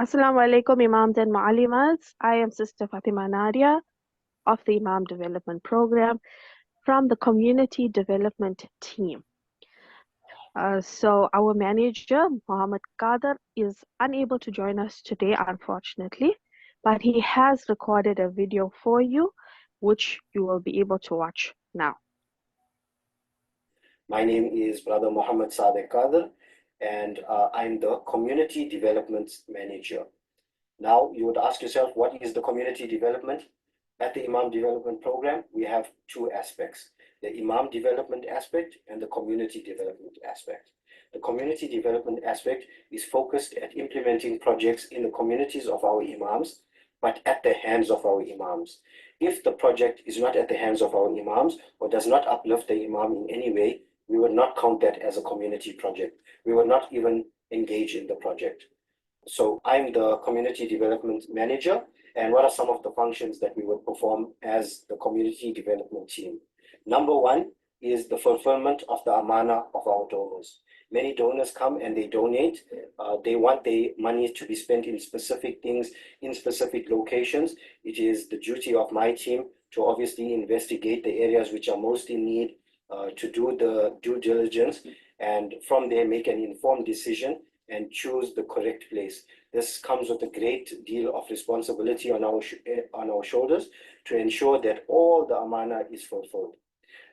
Assalamu alaikum, Imams and Muallimas. I am Sister Fatima Nadia of the Imam Development Program from the Community Development Team. So our manager, Muhammad Qadir, is unable to join us today, unfortunately, but he has recorded a video for you, which you will be able to watch now. My name is Brother Muhammad Sadeh Qadir, and I'm the Community Development Manager. Now, you would ask yourself, what is the community development? At the Imam Development Program, we have two aspects, the Imam Development aspect and the Community Development aspect. The Community Development aspect is focused at implementing projects in the communities of our Imams, but at the hands of our Imams. If the project is not at the hands of our Imams or does not uplift the Imam in any way, we would not count that as a community project. We would not even engage in the project. So I'm the Community Development Manager, and what are some of the functions that we would perform as the Community Development Team? Number one is the fulfillment of the amana of our donors. Many donors come and they donate. They want their money to be spent in specific things, in specific locations. It is the duty of my team to obviously investigate the areas which are most in need, to do the due diligence, and from there make an informed decision and choose the correct place. This comes with a great deal of responsibility on our shoulders to ensure that all the amana is fulfilled.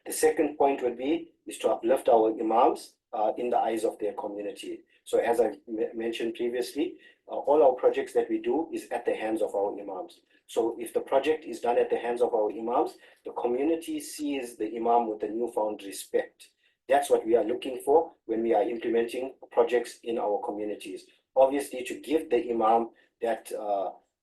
The second point would be is to uplift our imams in the eyes of their community. So as I mentioned previously, all our projects that we do is at the hands of our imams. So if the project is done at the hands of our imams, the community sees the imam with a newfound respect. That's what we are looking for when we are implementing projects in our communities. Obviously, to give the imam that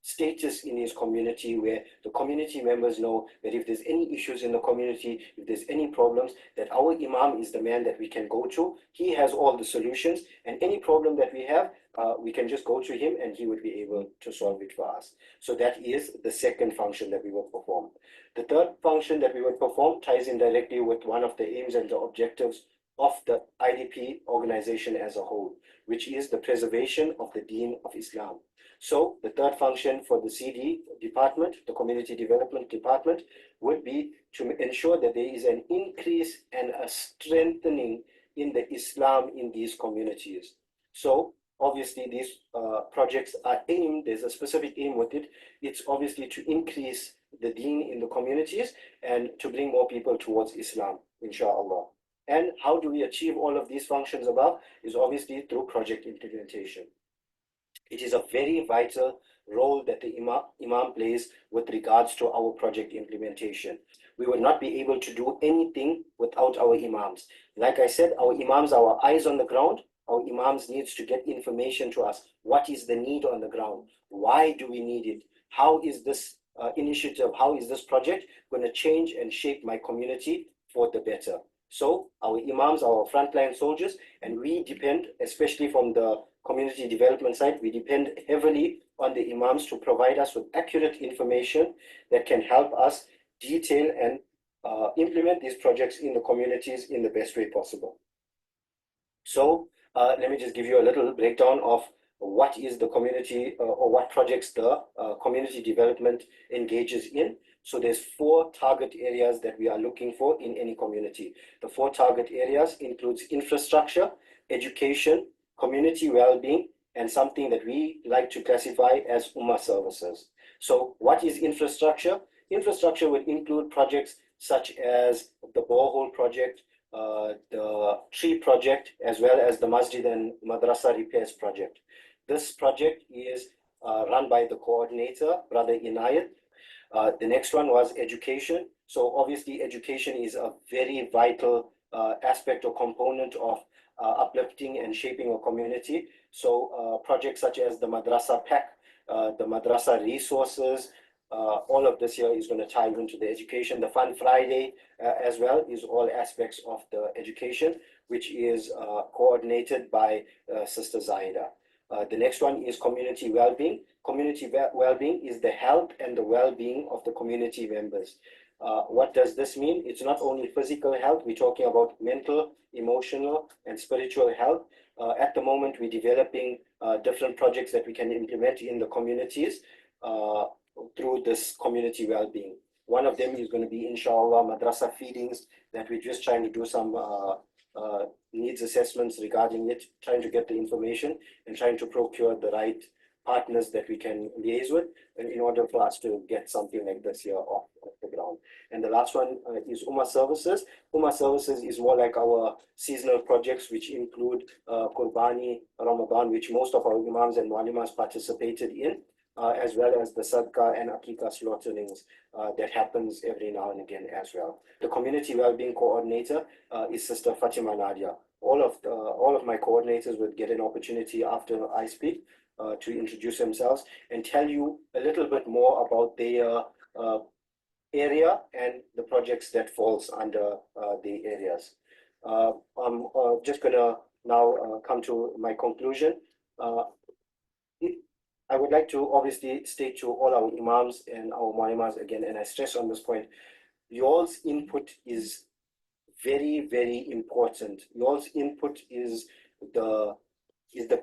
status in his community, where the community members know that if there's any issues in the community, if there's any problems, that our imam is the man that we can go to. He has all the solutions, and any problem that we have, we can just go to him and he would be able to solve it for us. So that is the second function that we will perform. The third function that we will perform ties in directly with one of the aims and the objectives of the IDP organization as a whole, which is the preservation of the Deen of Islam. So the third function for the CD department, the Community Development Department, would be to ensure that there is an increase and a strengthening in the Islam in these communities. So obviously these projects are aimed, there's a specific aim with it. It's obviously to increase the Deen in the communities and to bring more people towards Islam, inshallah. And how do we achieve all of these functions above? Is obviously through project implementation. It is a very vital role that the Imam plays with regards to our project implementation. We would not be able to do anything without our Imams. Like I said, our Imams are our eyes on the ground. Our Imams needs to get information to us. What is the need on the ground? Why do we need it? How is this initiative, how is this project going to change and shape my community for the better? So our Imams are our frontline soldiers, and we depend, especially from the community development side, we depend heavily on the Imams to provide us with accurate information that can help us detail and implement these projects in the communities in the best way possible. So let me just give you a little breakdown of what is the community or what projects the community development engages in. So there's 4 target areas that we are looking for in any community. The 4 target areas includes infrastructure, education, community well-being, and something that we like to classify as Ummah services. So what is infrastructure? Infrastructure would include projects such as the borehole project, the tree project, as well as the masjid and madrasa repairs project. This project is run by the coordinator, Brother Inayat. The next one was education. So obviously education is a very vital aspect or component of uplifting and shaping a community. So projects such as the madrasa pack, the madrasa resources, all of this here is going to tie into the education. The Fun Friday as well is all aspects of the education, which is coordinated by Sister Zaida. The next one is community well-being. Community well-being is the health and the well-being of the community members. What does this mean? It's not only physical health, we're talking about mental, emotional, and spiritual health. At the moment, we're developing different projects that we can implement in the communities through this community well-being. One of them is going to be, inshallah, madrasa feedings, that we're just trying to do some needs assessments regarding it, trying to get the information and trying to procure the right partners that we can liaise with in order for us to get something like this here off the ground. And the last one is Ummah Services. Ummah Services is more like our seasonal projects, which include Qurbani, Ramadan, which most of our Imams and Muallimas participated in, as well as the Sadqa and Aqiqah slaughterings that happens every now and again as well. The Community Wellbeing Coordinator is Sister Fatima Nadia. All of my coordinators would get an opportunity after I speak to introduce themselves and tell you a little bit more about their area and the projects that falls under the areas. I'm just gonna now come to my conclusion. I would like to obviously state to all our Imams and our Muallimas again, and I stress on this point, y'all's input is very, very important. Y'all's input is the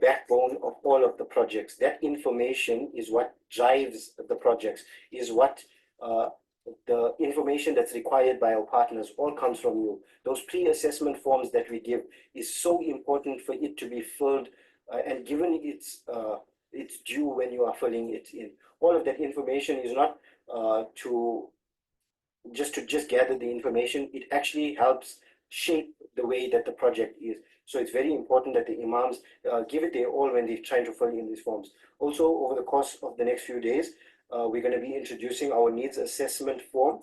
backbone of all of the projects. That information is what drives the projects, is what the information that's required by our partners all comes from you. Those pre-assessment forms that we give is so important for it to be filled and given its due when you are filling it in. All of that information is not to just gather the information. It actually helps shape the way that the project is. So it's very important that the Imams give it their all when they're trying to fill in these forms. Also, over the course of the next few days, we're going to be introducing our needs assessment form.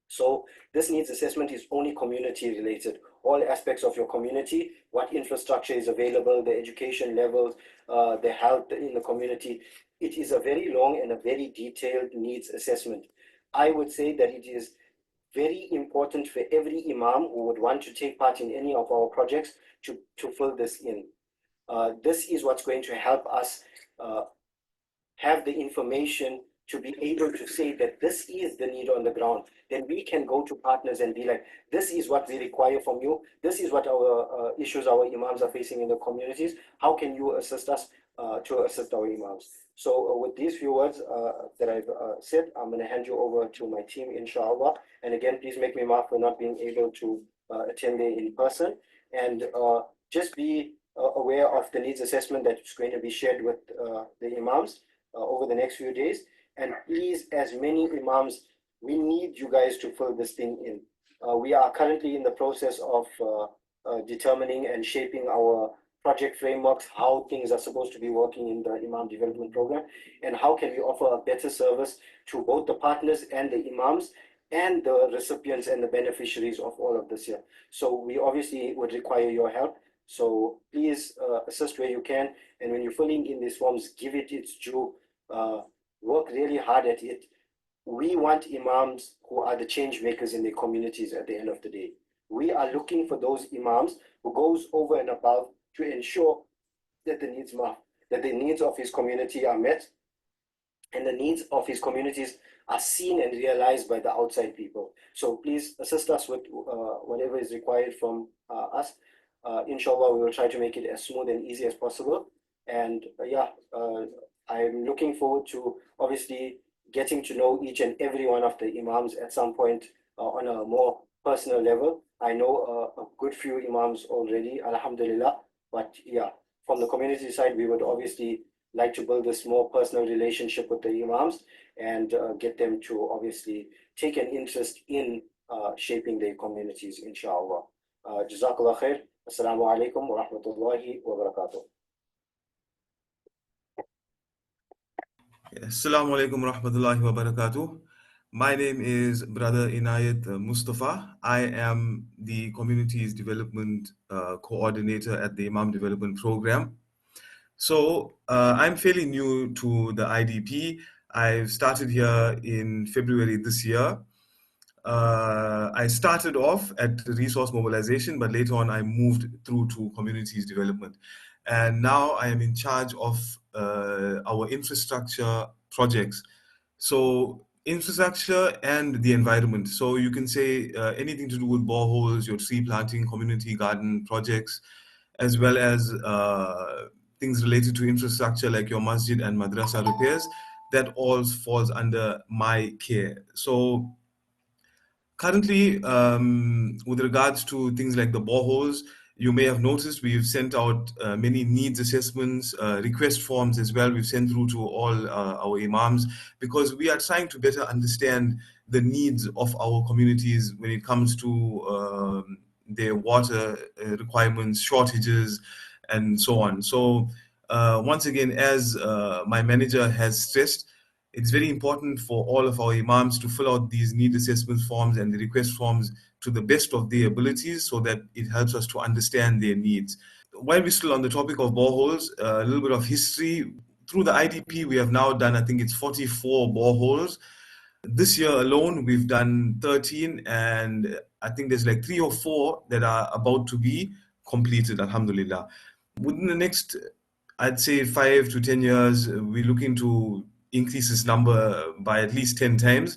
So this needs assessment is only community related. All aspects of your community, what infrastructure is available, the education levels, the health in the community. It is a very long and a very detailed needs assessment. I would say that it is very important for every Imam who would want to take part in any of our projects to fill this in. This is what's going to help us have the information to be able to say that this is the need on the ground. Then we can go to partners and be like, this is what we require from you. This is what our issues our Imams are facing in the communities. How can you assist us to assist our Imams? So with these few words that I've said, I'm going to hand you over to my team, inshallah. And again, please make me maaf for not being able to attend there in person. And just be aware of the needs assessment that's going to be shared with the Imams over the next few days. And please, as many Imams, we need you guys to fill this thing in. We are currently in the process of determining and shaping our project frameworks, how things are supposed to be working in the Imam Development Program, and how can we offer a better service to both the partners and the Imams and the recipients and the beneficiaries of all of this here. So we obviously would require your help. So please assist where you can. And when you're filling in these forms, give it its due. Work really hard at it. We want Imams who are the change makers in their communities at the end of the day. We are looking for those Imams who goes over and above to ensure that the needs of his community are met and the needs of his communities are seen and realized by the outside people. So please assist us with whatever is required from us. Inshallah, we will try to make it as smooth and easy as possible. And I'm looking forward to obviously getting to know each and every one of the Imams at some point on a more personal level. I know a good few Imams already, alhamdulillah. But yeah, from the community side, we would obviously like to build this more personal relationship with the Imams and get them to obviously take an interest in shaping their communities, inshallah. Jazakallah khair. Assalamu alaikum wa rahmatullahi wa barakatuh. Assalamu alaikum wa rahmatullahi wa barakatuh. My name is Brother Inayat Mustafa. I am the Communities Development Coordinator at the Imam Development Program. So I'm fairly new to the IDP. I've started here in February this year. I started off at resource mobilization, but later on I moved through to communities development. And now I am in charge of our infrastructure projects. So infrastructure and the environment. So you can say anything to do with boreholes, your tree planting, community garden projects, as well as things related to infrastructure like your masjid and madrasa repairs. That all falls under my care. So currently, with regards to things like the boreholes, you may have noticed we've sent out many needs assessments, request forms as well. We've sent through to all our imams because we are trying to better understand the needs of our communities when it comes to their water requirements, shortages, and so on. So, once again, as my manager has stressed, it's very important for all of our imams to fill out these need assessment forms and the request forms to the best of their abilities so that it helps us to understand their needs. While we're still on the topic of boreholes, a little bit of history. Through the IDP, we have now done, I think it's 44 boreholes. This year alone, we've done 13, and I think there's like 3 or 4 that are about to be completed, alhamdulillah. Within the next, I'd say 5 to 10 years, we're looking to increase this number by at least 10 times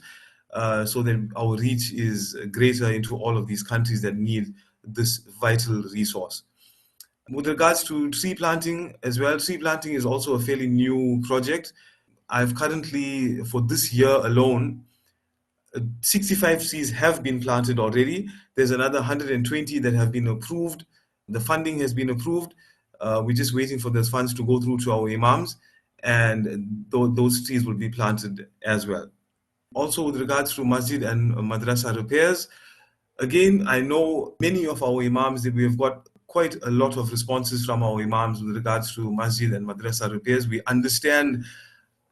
so that our reach is greater into all of these countries that need this vital resource. With regards to tree planting as well, tree planting is also a fairly new project. I've currently, for this year alone, 65 trees have been planted already. There's another 120 that have been approved. The funding has been approved. We're just waiting for those funds to go through to our imams, and those trees will be planted as well. Also, with regards to masjid and madrasa repairs, again, I know many of our imams that we have got quite a lot of responses from our imams with regards to masjid and madrasa repairs. We understand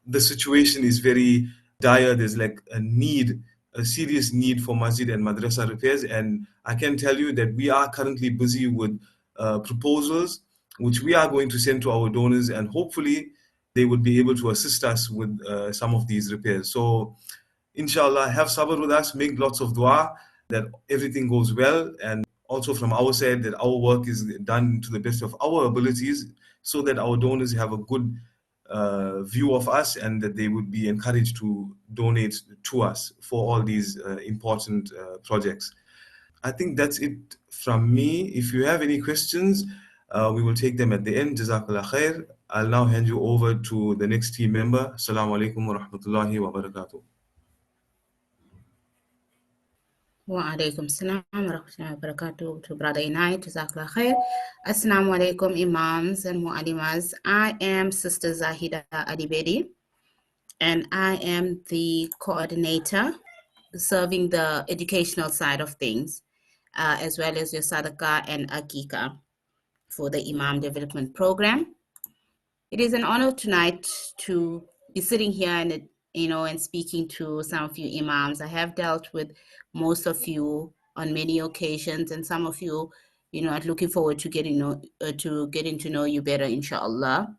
the situation is very dire. There's like a serious need for masjid and madrasa repairs. And I can tell you that we are currently busy with proposals, which we are going to send to our donors, and hopefully they would be able to assist us with some of these repairs. So, inshallah, have sabr with us, make lots of dua that everything goes well, and also from our side that our work is done to the best of our abilities so that our donors have a good view of us and that they would be encouraged to donate to us for all these important projects. I think that's it from me. If you have any questions, we will take them at the end. Jazakallah khair. I'll now hand you over to the next team member. Assalamu alaikum wa rahmatullahi wa barakatuh. Wa alaikum salam wa rahmatullahi wa barakatuh to Brother Inayat, Jazakallah khair. Assalamu alaikum, Imams and Mu'alimas. I am Sister Zahida Adibedi, and I am the coordinator serving the educational side of things, as well as your Sadaqah and Akika for the Imam Development Program. It is an honor tonight to be sitting here and speaking to some of you Imams. I have dealt with most of you on many occasions, and some of you, are looking forward to getting to know you better, inshallah.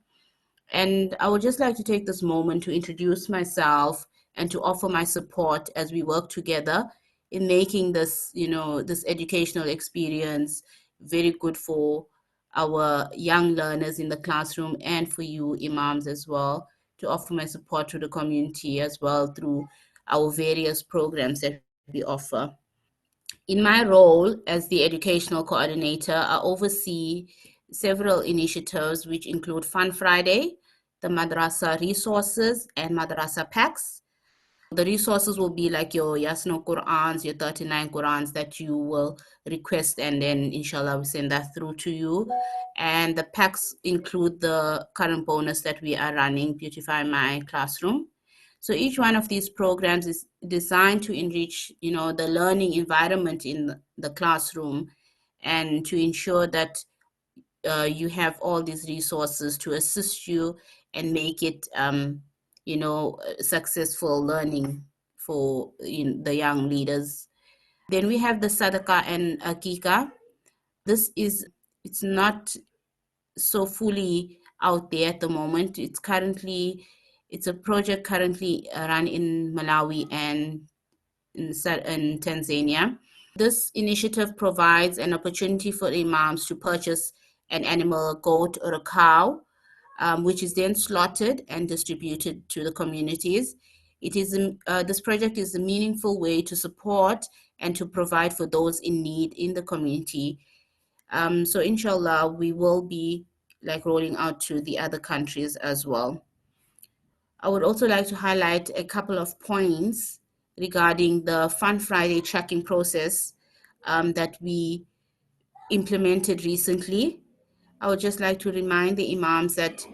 And I would just like to take this moment to introduce myself and to offer my support as we work together in making this, this educational experience very good for our young learners in the classroom and for you Imams as well, to offer my support to the community as well through our various programs that we offer. In my role as the educational coordinator, I oversee several initiatives which include Fun Friday, the Madrasa resources, and Madrasa packs. The resources will be like your Yasno Qurans, your 39 Qurans that you will request, and then inshallah we send that through to you. And the packs include the current bonus that we are running, Beautify My Classroom. So each one of these programs is designed to enrich, the learning environment in the classroom, and to ensure that you have all these resources to assist you and make it, successful learning for the young leaders. Then we have the Sadaqah and Akika. It's not so fully out there at the moment. It's a project currently run in Malawi and in Tanzania. This initiative provides an opportunity for imams to purchase an animal, a goat or a cow, which is then slaughtered and distributed to the communities. This project is a meaningful way to support and to provide for those in need in the community. So inshallah, we will be rolling out to the other countries as well. I would also like to highlight a couple of points regarding the Fun Friday tracking process that we implemented recently. I would just like to remind the imams that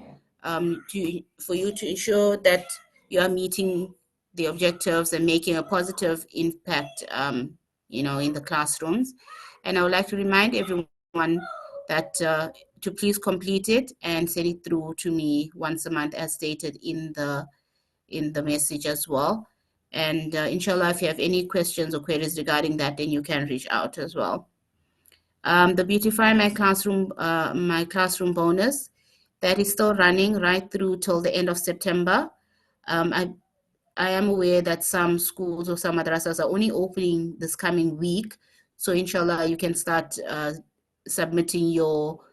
for you to ensure that you are meeting the objectives and making a positive impact, in the classrooms. And I would like to remind everyone that to please complete it and send it through to me once a month, as stated in the message as well. And inshallah, if you have any questions or queries regarding that, then you can reach out as well. The Beautify My Classroom bonus, that is still running right through till the end of September. I am aware that some schools or some madrasas are only opening this coming week. So inshallah, you can start submitting all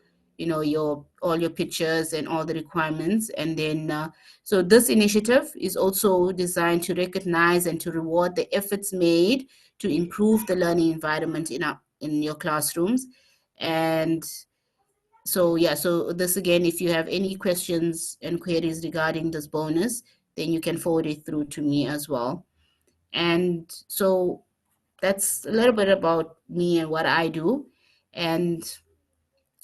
your pictures and all the requirements. And then, so this initiative is also designed to recognize and to reward the efforts made to improve the learning environment in your classrooms. And so this again, if you have any questions and queries regarding this bonus, then you can forward it through to me as well. And so that's a little bit about me and what I do. And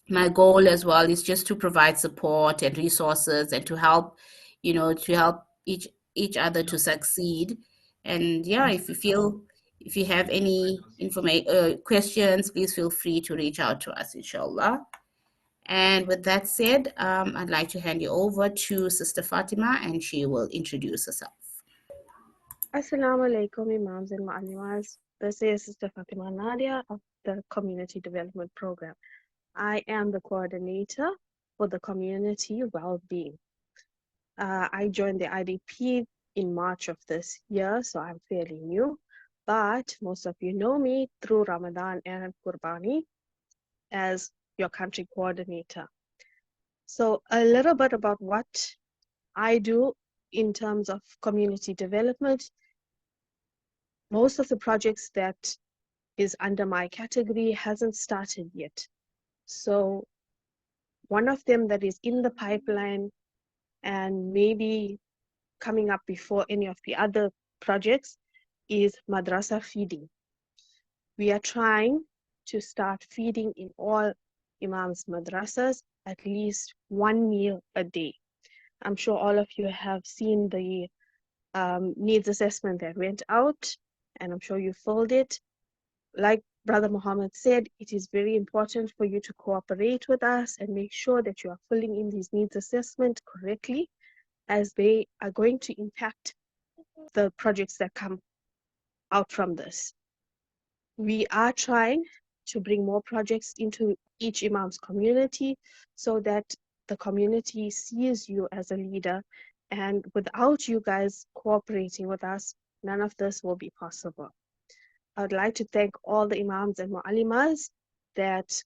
my goal as well is just to provide support and resources and to help each other to succeed. And if you have any questions, please feel free to reach out to us, inshallah. And with that said, I'd like to hand you over to Sister Fatima, and she will introduce herself. Assalamu alaikum, Imams and Mu'allimas. This is Sister Fatima Nadia of the Community Development Program. I am the coordinator for the community well-being. I joined the IDP in March of this year, so I'm fairly new, but most of you know me through Ramadan and Qurbani as your country coordinator. So a little bit about what I do in terms of community development. Most of the projects that is under my category hasn't started yet. So one of them that is in the pipeline and maybe coming up before any of the other projects is madrasa feeding. We are trying to start feeding in all Imams madrasas at least one meal a day. I'm sure all of you have seen the needs assessment that went out, and I'm sure you filled it. Like Brother Muhammad said, it is very important for you to cooperate with us and make sure that you are filling in these needs assessment correctly, as they are going to impact the projects that come out from this. We are trying to bring more projects into each Imam's community so that the community sees you as a leader, and without you guys cooperating with us, none of this will be possible. I would like to thank all the Imams and Mu'allimas that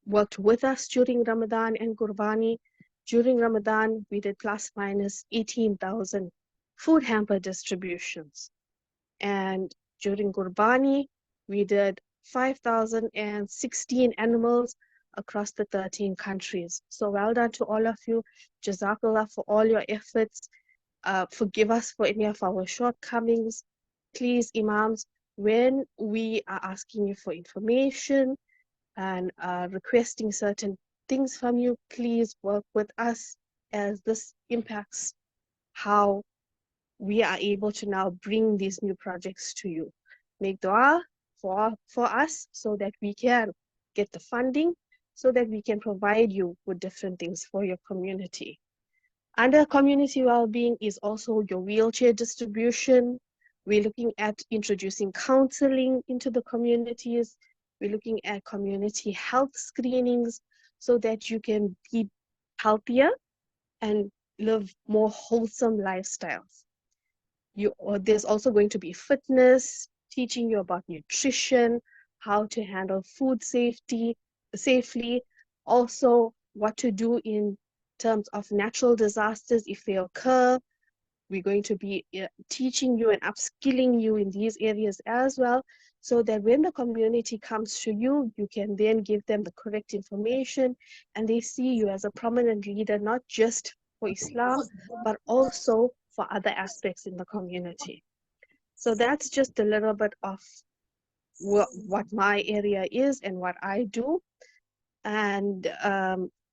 worked with us during Ramadan and Qurbani. During Ramadan, we did plus minus 18,000 food hamper distributions. And during Qurbani, we did 5,016 animals across the 13 countries. So well done to all of you. Jazakallah for all your efforts. Forgive us for any of our shortcomings. Please, Imams, when we are asking you for information and requesting certain things from you, please work with us, as this impacts how we are able to now bring these new projects to you. Make dua for us so that we can get the funding, so that we can provide you with different things for your community. Under community well-being is also your wheelchair distribution. We're looking at introducing counseling into the communities. We're looking at community health screenings so that you can be healthier and live more wholesome lifestyles. There's also going to be fitness, teaching you about nutrition, how to handle food safely, also what to do in terms of natural disasters if they occur. we're going to be teaching you and upskilling you in these areas as well, so that when the community comes to you, you can then give them the correct information and they see you as a prominent leader, not just for Islam, but also for other aspects in the community. So that's just a little bit of what my area is and what I do. And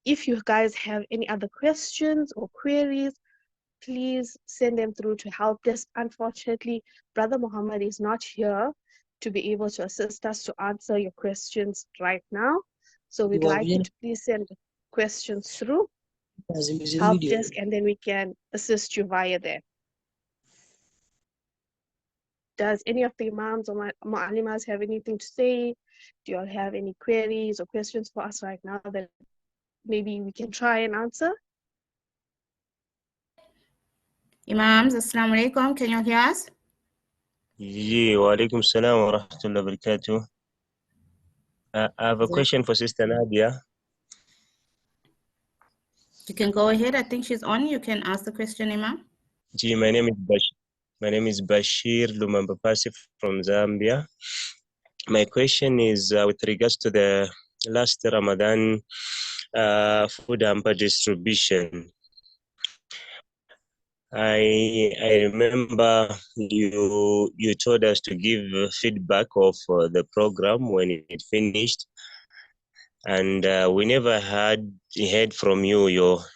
if you guys have any other questions or queries, please send them through to help desk. Unfortunately, Brother Muhammad is not here to be able to assist us to answer your questions right now. So we'd like you to please send questions through help desk, and then we can assist you via there. Does any of the Imams or Mu'allimas have anything to say? Do you all have any queries or questions for us right now that maybe we can try and answer? Imams, Assalamu alaikum. Can you hear us? Yeah, wa alaikum salam wa rahmatullahi wa barakatuh. I have a question for Sister Nadia. You can go ahead. I think she's on. You can ask the question, Imam. Gee, my name is Bashir Lumambapasi from Zambia. My question is with regards to the last Ramadan food hamper distribution. I remember you told us to give feedback of the program when it finished, and we never heard from you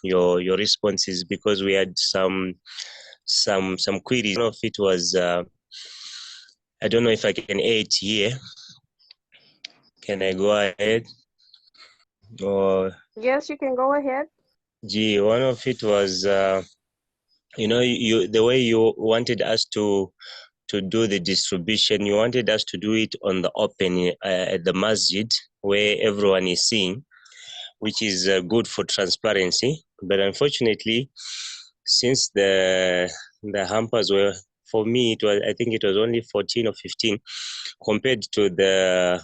your responses, because we had some queries. One of it was I don't know if I can add it here. Can I go ahead? Or Yes, you can go ahead. gee, one of it was the way you wanted us to do the distribution, you wanted us to do it on the open at the masjid where everyone is seeing, which is good for transparency. But unfortunately, since the hampers were, for me, I think it was only 14 or 15 compared to the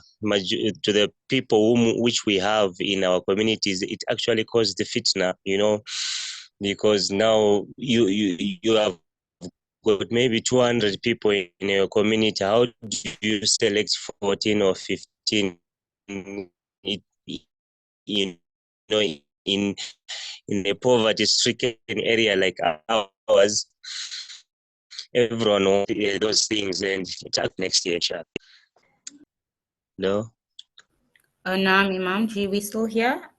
people which we have in our communities. It actually caused the fitna, because now you have got maybe 200 people in your community. How do you select 14 or 15? In a poverty-stricken area like ours, everyone wants those things, and it's up next year, inshallah. No? Naam, Imam. G, we still here?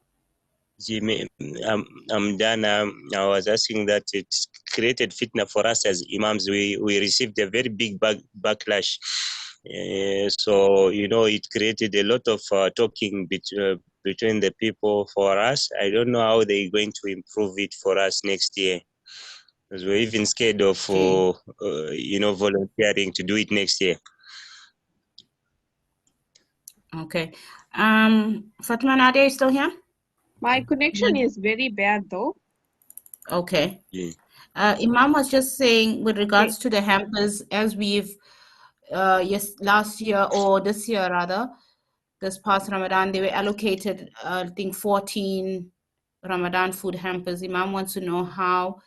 Jimmy, I'm done. I was asking that it created fitna for us as imams. We received a very big backlash. So, it created a lot of talking between the people for us. I don't know how they're going to improve it for us next year. Because we're even scared of, volunteering to do it next year. Okay. Fatima Nadia, you still here? My connection is very bad though. Okay. Yeah. Imam was just saying with regards to the hampers, as we've last year, or this year rather, this past Ramadan, they were allocated I think 14 Ramadan food hampers. Imam wants to know, how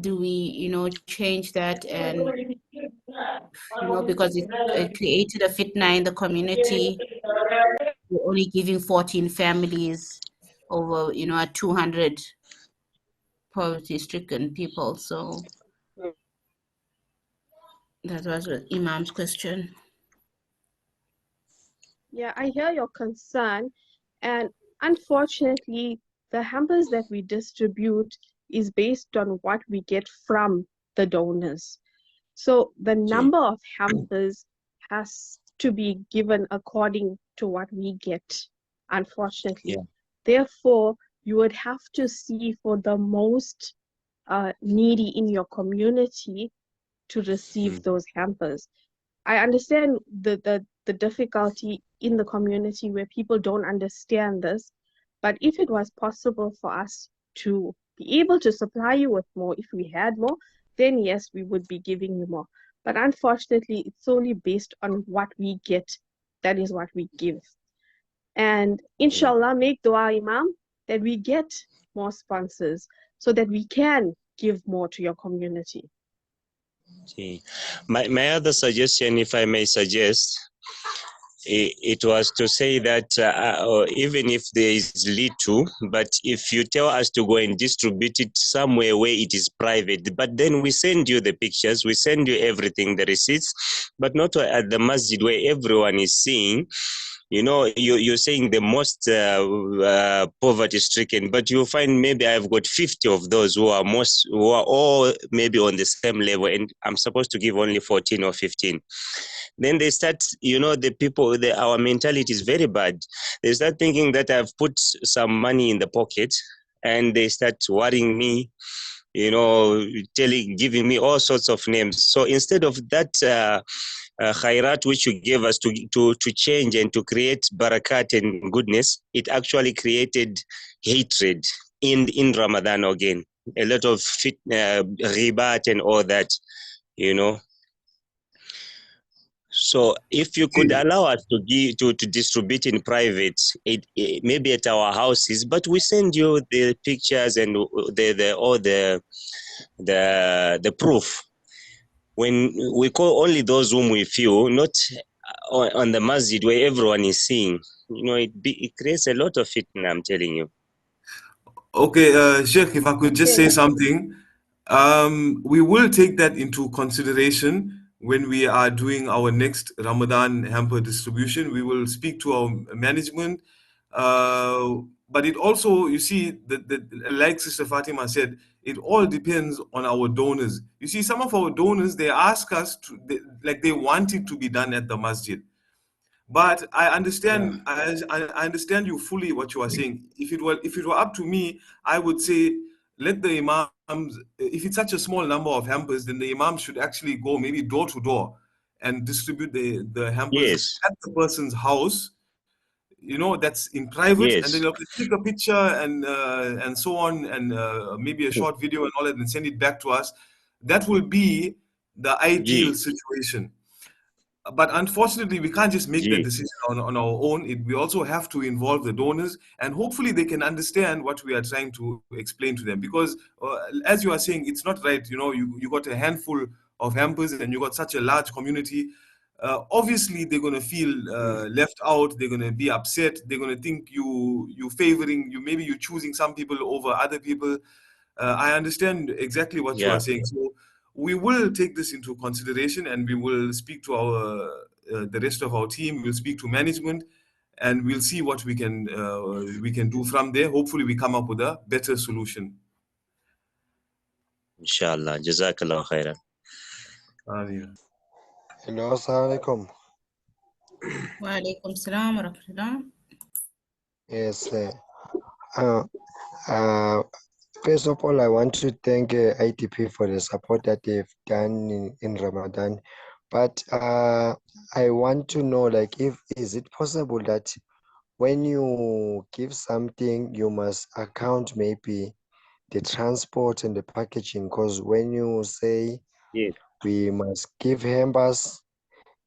do we change that, and because it created a fitna in the community. We're only giving 14 families over 200 poverty-stricken people. So that was Imam's question. Yeah, I hear your concern, and unfortunately, the hampers that we distribute is based on what we get from the donors. So the number of hampers has to be given according to what we get, unfortunately. Yeah. Therefore, you would have to see for the most needy in your community to receive those hampers. I understand the difficulty in the community where people don't understand this, but if it was possible for us to be able to supply you with more, if we had more, then yes, we would be giving you more. But unfortunately, it's solely based on what we get. That is what we give. And inshallah, make dua, Imam, that we get more sponsors so that we can give more to your community. See, my other suggestion, if I may suggest, it was to say that even if there is little, but if you tell us to go and distribute it somewhere where it is private, but then we send you the pictures, we send you everything, the receipts, but not at the masjid where everyone is seeing. You know, you're saying the most poverty stricken, but you'll find maybe I've got 50 of those who are all maybe on the same level, and I'm supposed to give only 14 or 15. Then they start, you know, the people, our mentality is very bad. They start thinking that I've put some money in the pocket, and they start worrying me, you know, giving me all sorts of names. So instead of that khairat which you gave us to change and to create barakat and goodness, it actually created hatred in Ramadan again. A lot of ribat and all that, you know. So if you could allow us to distribute in private, maybe at our houses, but we send you the pictures and all the proof. When we call only those whom we feel, not on the masjid where everyone is seeing, you know, it creates a lot of fitna, I'm telling you. Okay, Sheikh, if I could just say something, we will take that into consideration when we are doing our next Ramadan hamper distribution. We will speak to our management, but it also, you see, like Sister Fatima said, it all depends on our donors. You see, some of our donors, they ask us to, they want it to be done at the masjid. But I understand, I understand you fully what you are saying. If it were up to me, I would say let the imams. If it's such a small number of hampers, then the imams should actually go maybe door to door and distribute the hampers Yes. at the person's house. You know, that's in private, and then Yes. you can take a picture and so on, and maybe a short video and all that, and send it back to us. That will be the ideal situation. But unfortunately, we can't just make that decision on our own. We also have to involve the donors, and hopefully they can understand what we are trying to explain to them. Because as you are saying, it's not right. You know, you got a handful of hampers and you got such a large community. Obviously, they're going to feel left out. They're going to be upset. They're going to think you favoring you. Maybe you're choosing some people over other people. I understand exactly what you are saying. So we will take this into consideration, and we will speak to our the rest of our team. We'll speak to management, and we'll see what we can do from there. Hopefully, we come up with a better solution. Inshallah. Jazakallah khairan. Hello, assalamu alaikum. Wa alaikum salam wa rahmatullah. Yes. First of all, I want to thank IDP for the support that they've done in Ramadan. But I want to know, like, is it possible that when you give something, you must account maybe the transport and the packaging? Because when you say we must give hampers,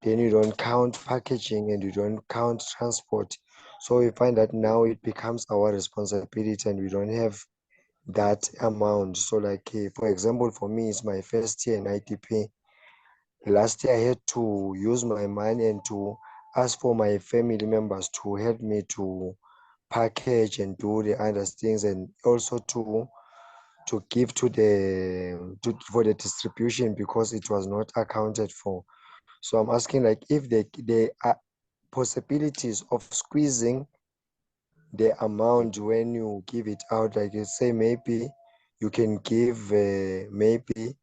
then you don't count packaging and you don't count transport. So we find that now it becomes our responsibility and we don't have that amount. So like, for example, for me, it's my first year in IDP. Last year I had to use my money and to ask for my family members to help me to package and do the other things, and also to give to for the distribution, because it was not accounted for. So I'm asking, like, if there are possibilities of squeezing the amount when you give it out. Like, you say maybe you can give maybe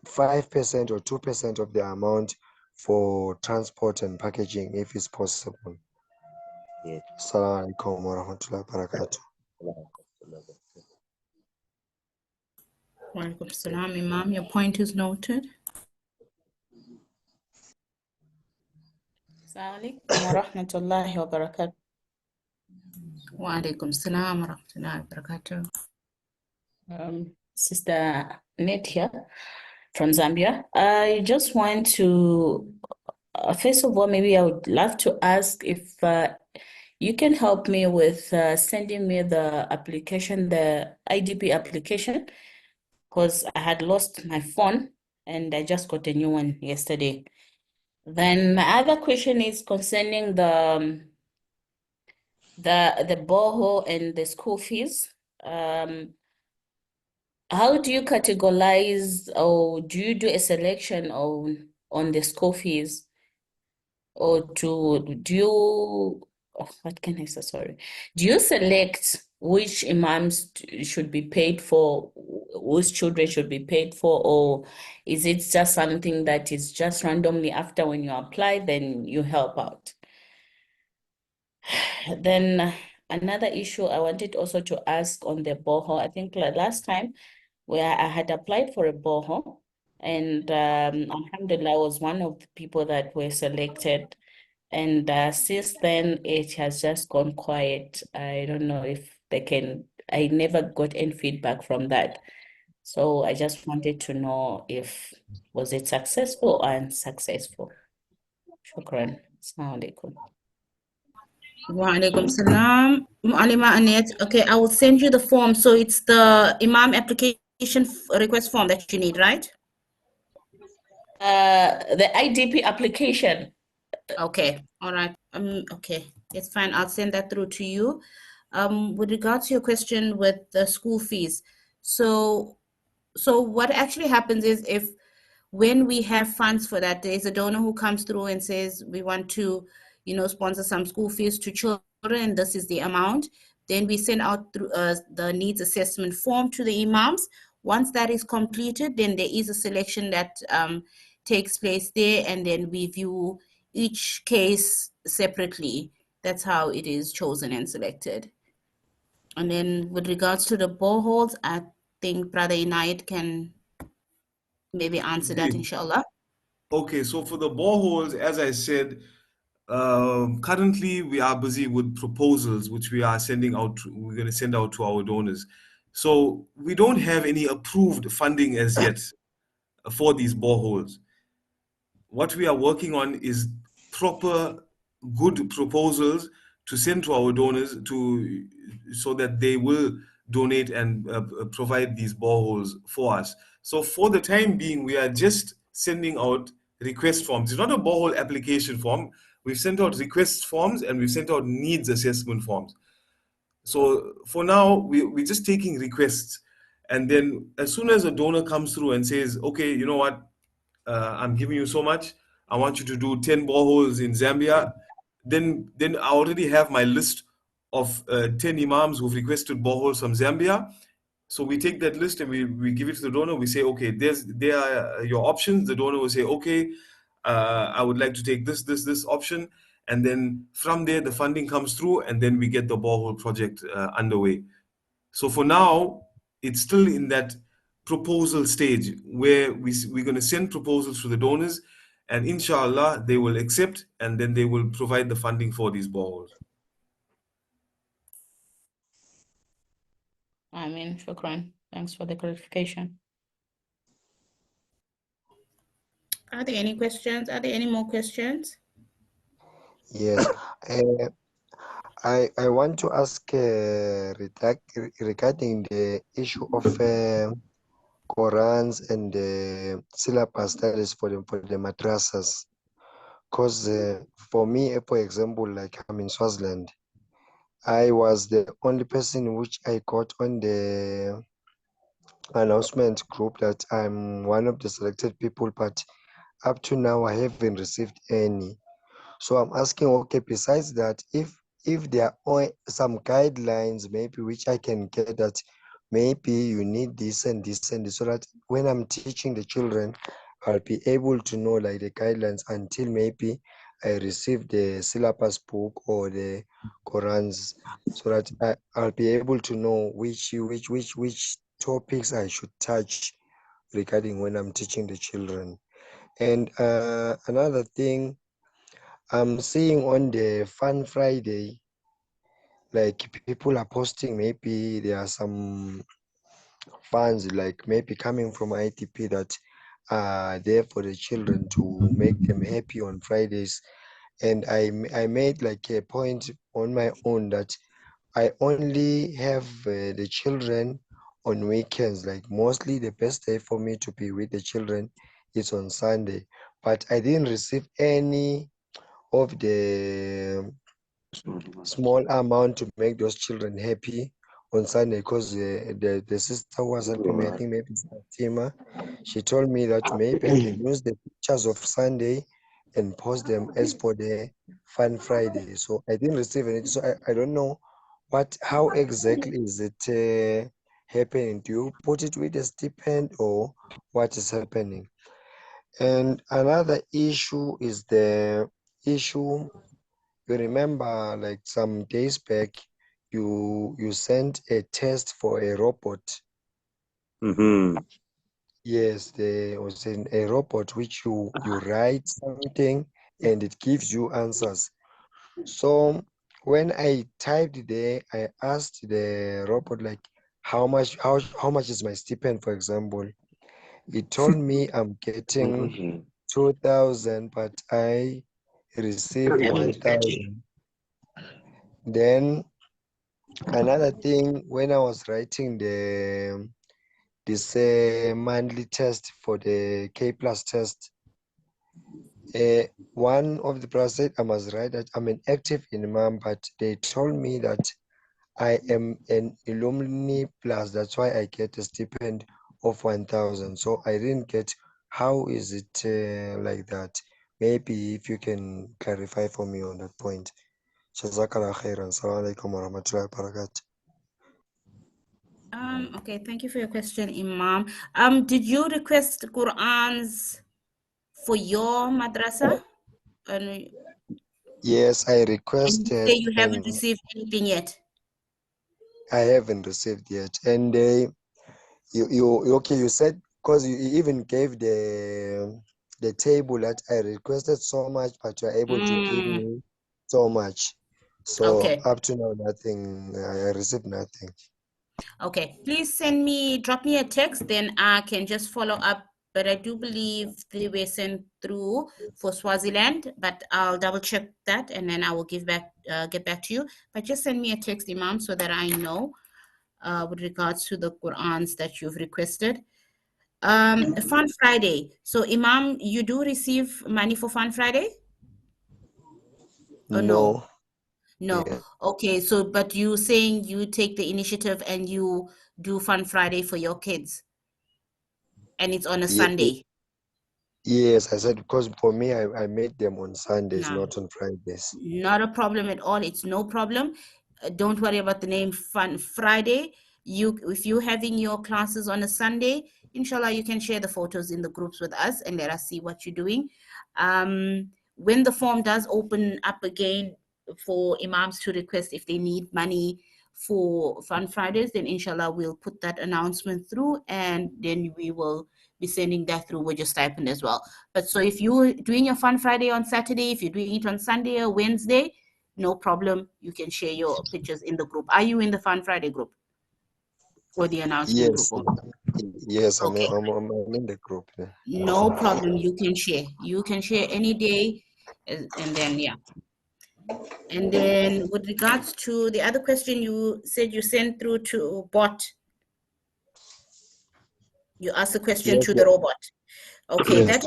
5% or 2% of the amount for transport and packaging, if it's possible. Assalamu alaikum wa rahmatullahi wa barakatuh. Wa alaikum salam, Imam. Your point is noted. Assalamu alaikum wa rahmatullahi wa barakatuh. Wa alaikum salam wa rahmatullahi wa barakatuh. Sister Net here from Zambia. I just want to, first of all, maybe I would love to ask if you can help me with sending me the application, the IDP application, because I had lost my phone and I just got a new one yesterday. Then my other question is concerning the borehole and the school fees. How do you categorize, or do you do a selection on the school fees? Or do you, what can I say, sorry. Do you select which imams should be paid for, which children should be paid for, or is it just something that is just randomly after when you apply, then you help out? Then another issue I wanted also to ask on the borehole, I think last time where I had applied for a borehole, and alhamdulillah, I was one of the people that were selected. And since then, it has just gone quiet. I don't know if they can, I never got any feedback from that. So I just wanted to know if, was it successful or unsuccessful? Shukran. Assalamu alaikum. Wa alaikum salam. Mu'alima Anet. Okay, I will send you the form. So it's the Imam application request form that you need, right? The IDP application. Okay, all right. Okay, it's fine. I'll send that through to you. With regards to your question with the school fees, so what actually happens is, if when we have funds for that, there's a donor who comes through and says we want to, sponsor some school fees to children. This is the amount. Then we send out through the needs assessment form to the imams. Once that is completed, then there is a selection that takes place there, and then we view each case separately. That's how it is chosen and selected. And then with regards to the boreholes, I think Brother Inayat can maybe answer that, inshallah. Okay, so for the boreholes, as I said, currently we are busy with proposals which we are sending out. We're going to send out to our donors. So we don't have any approved funding as yet for these boreholes. What we are working on is proper, good proposals to send to our donors so that they will donate and provide these boreholes for us. So for the time being, we are just sending out request forms. It's not a borehole application form. We've sent out request forms and we've sent out needs assessment forms. So for now, we're just taking requests. And then as soon as a donor comes through and says, okay, you know what, I'm giving you so much, I want you to do 10 boreholes in Zambia, then I already have my list of 10 imams who've requested boreholes from Zambia. So we take that list and we give it to the donor. We say, okay, there are your options. The donor will say, okay, I would like to take this option. And then from there, the funding comes through, and then we get the borehole project underway. So for now, it's still in that proposal stage where we're going to send proposals to the donors, and inshallah, they will accept, and then they will provide the funding for these boreholes. I mean, shukran. Thanks for the clarification. Are there any questions? Are there any more questions? Yes. I want to ask regarding the issue of Qurans and syllabus studies for the madrasas. Because for me, for example, like I'm in Swaziland, I was the only person which I got on the announcement group that I'm one of the selected people, but up to now I haven't received any. So I'm asking, okay, besides that, if there are some guidelines maybe which I can get, that maybe you need this and this and this, so that when I'm teaching the children, I'll be able to know like the guidelines until maybe I receive the syllabus book or the Qurans, so that I'll be able to know which topics I should touch regarding when I'm teaching the children. And another thing, I'm seeing on the Fun Friday, like people are posting, maybe there are some funds like maybe coming from IDP that are there for the children to make them happy on Fridays. And I made like a point on my own that I only have the children on weekends. Like mostly the best day for me to be with the children is on Sunday. But I didn't receive any of the small amount to make those children happy on Sunday, because the sister who was helping me, I think maybe it's Fatima, she told me that maybe I can use the pictures of Sunday and post them as for the Fun Friday. So I didn't receive anything. So I don't know how exactly is it happening. Do you put it with a stipend or what is happening? And another issue is the issue. You remember, like some days back, you sent a test for a robot. Yes, there was a robot which you write something and it gives you answers. So when I typed there, I asked the robot like how much is my stipend, for example. It told me I'm getting 2,000, but I received 1,000. Then another thing, when I was writing this monthly test for the K plus test, one of the brothers said I must write that I'm an active imam, but they told me that I am an alumni plus. That's why I get a stipend of 1,000. So I didn't get how is it like that. Maybe if you can clarify for me on that point. Jazakallah khairan. Assalamu alaikum wa rahmatullahi wa barakatuh. Okay, thank you for your question, Imam. Did you request Qur'ans for your madrasa? And Yes, I you requested say you haven't and received anything yet. I haven't received yet. And you said, because you even gave the table that I requested so much, but you're able to give me so much. So Okay. up to now, nothing. I received nothing. Okay, please drop me a text, then I can just follow up. But I do believe they were sent through for Swaziland, but I'll double check that and then I will get back to you. But just send me a text, Imam, so that I know with regards to the Qur'ans that you've requested. Fun Friday. So Imam, you do receive money for Fun Friday? Or no? No. Yeah. Okay, so but you saying you take the initiative and you do Fun Friday for your kids, and it's on a Sunday. Yes, I said because for me, I made them on Sundays, No, not on Fridays. not a problem at all. It's no problem. Don't worry about the name Fun Friday. If you're having your classes on a Sunday, inshallah, you can share the photos in the groups with us and let us see what you're doing. When the form does open up again for imams to request if they need money for Fun Fridays, then inshallah we'll put that announcement through and then we will be sending that through with your stipend as well. But so if you're doing your Fun Friday on Saturday, if you're doing it on Sunday or Wednesday, no problem. You can share your pictures in the group. Are you in the Fun Friday group or the announcement Yes, group? yes, I'm Okay. in the group. Yeah. No problem. You can share. You can share any day. And then, yeah. And then with regards to the other question, you said you sent through to bot. You asked the question Yes, to the robot. Okay, yes,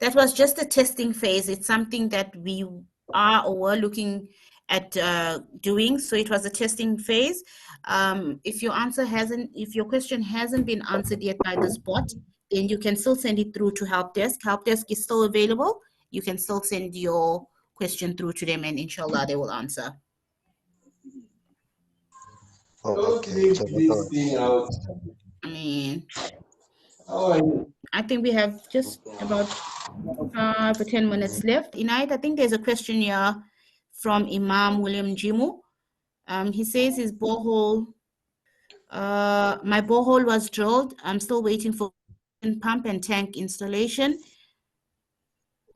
that was just a testing phase. It's something that we are or were looking at doing. So it was a testing phase. If your question hasn't been answered yet by this bot, then you can still send it through to help desk. Help desk is still available. You can still send your question through to them, and inshallah they will answer. Okay. I mean, I think we have just about 5 or 10 minutes left. Inayat, I think there's a question here from Imam William Jimu. He says his borehole, my borehole was drilled. I'm still waiting for pump and tank installation.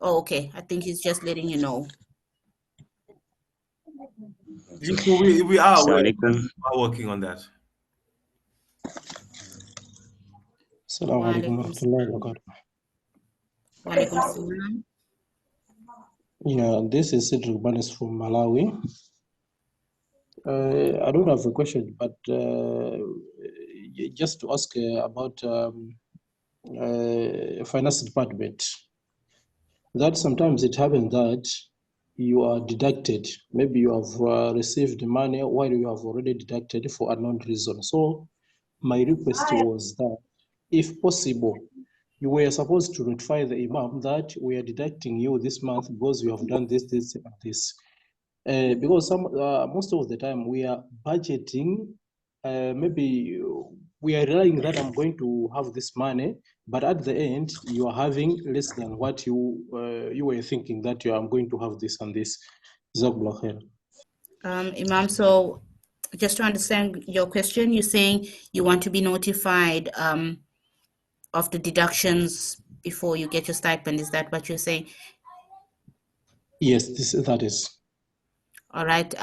Oh, okay. I think he's just letting you know. We are working on that. Assalamu alaikum wa rahmatullahi wa barakatuh. Wa alaikum salam. Yeah, this is Cedric Banis from Malawi. I don't have a question, but just to ask about finance department. That sometimes it happens that you are deducted. Maybe you have received money while you have already deducted for unknown reason. So my request was that, if possible, you were supposed to notify the Imam that we are deducting you this month because you have done this, this, and this. Because most of the time we are budgeting, maybe we are relying that I'm going to have this money, but at the end you are having less than what you were thinking that I'm going to have this and this. Jazakallah khair. Imam, so just to understand your question, you're saying you want to be notified of the deductions before you get your stipend. Is that what you're saying? Yes, that is. All right.